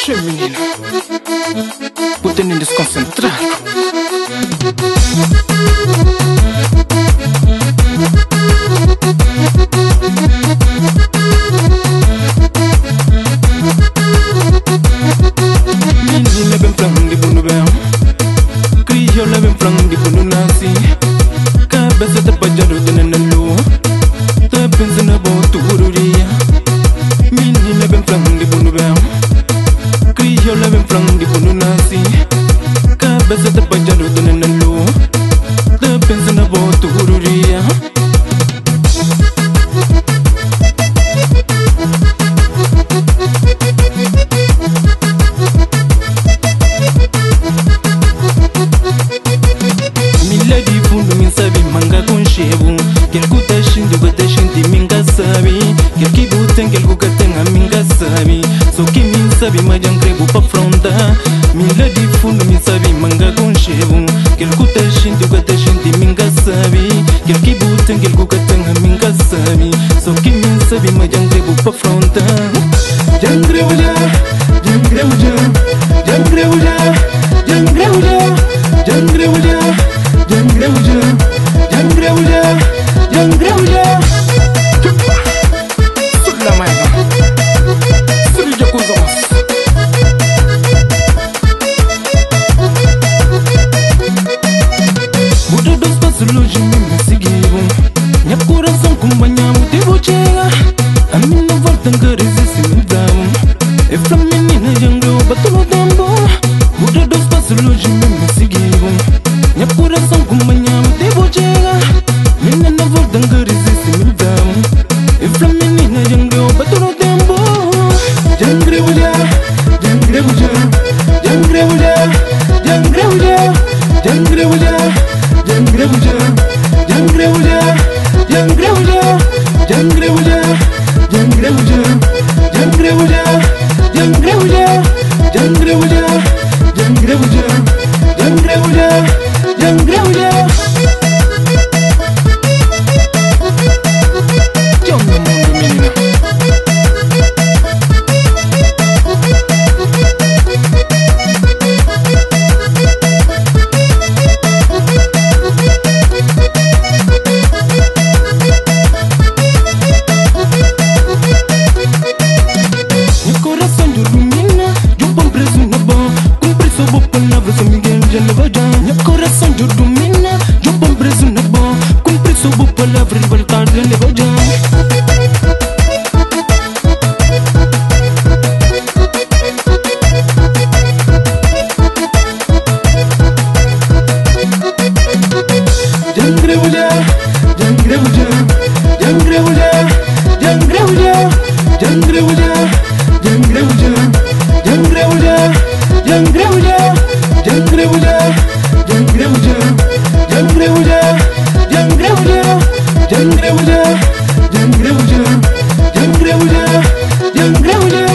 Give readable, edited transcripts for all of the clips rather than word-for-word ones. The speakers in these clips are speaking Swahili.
Menina, botando em desconcentrado. Menina bem frango de buno bem, crioula bem frango de buno nasce. Cabeça tá pajado de nanalo, tá pensando na boa tururia. Menina bem frango de buno bem, crioula bem frango de buno nasce. Cabeça tá pajado de nanalo, tá pensando na boa tururia. Milady fundo min sabi manga con shebu, quel kuta shindu gata shinti minga sabi, quel ki buten quel kukatenga minga sabi, so ki min sabi majan krebu pa fronta. Milady fundo min sabi manga con shebu, quel kuta shindu gata shinti minga sabi, quel ki buten quel kukatenga minga sabi, so ki min sabi majan krebu pa fronta. Jangreuja, jangreuja, jangreuja, jangreuja, jangreuja. Jangreuja, jangreuja, jangreuja. Sulla mano, sulla kuzos. Muda dos pasuluji me seguiu. Minha coração com banha motivo chega. A minha volta resiste me dá. E pra menina jangreu batulo tempo. Muda dos pasuluji me seguiu. Minha coração com manhã motivo chega. Menina volta resiste me dá. E pra menina jangreu batulo tempo. Jangreuja, jangreuja, jangreuja, jangreuja, jangreuja, jangreuja, jangreuja, jangreuja, jangreuja, jangreuja, jangreuja, jangreuja, jangreuja, jangreuja, jangreuja, jangreuja. Yo no mundo menina. Meu coração de domina, eu bom preso na boa, cumpri sua boa palavra, São Miguel já leva já. Meu coração de domina, eu bom preso na boa, cumpri sua boa palavra, voltar já leva já. Jangreuja, jangreuja, jangreuja, jangreuja, jangreuja, jangreuja, jangreuja, jangreuja, jangreuja, jangreuja, jangreuja, jangreuja, jangreuja, jangreuja, jangreuja, jangreuja.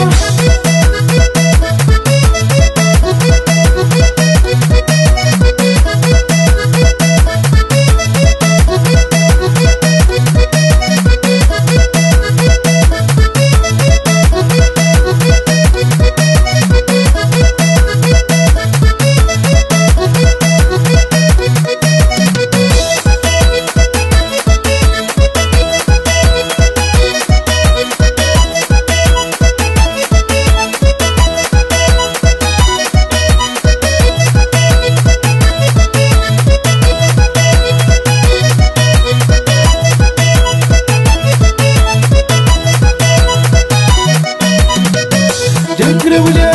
Jangreuja,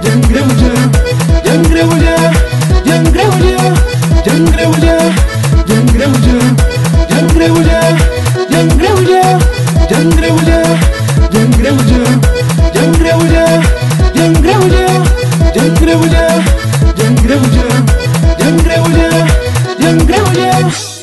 jangreuja, jangreuja, jangreuja, jangreuja, jangreuja, jangreuja, jangreuja, jangreuja, jangreuja, jangreuja, jangreuja, jangreuja, jangreuja, jangreuja, jangreuja.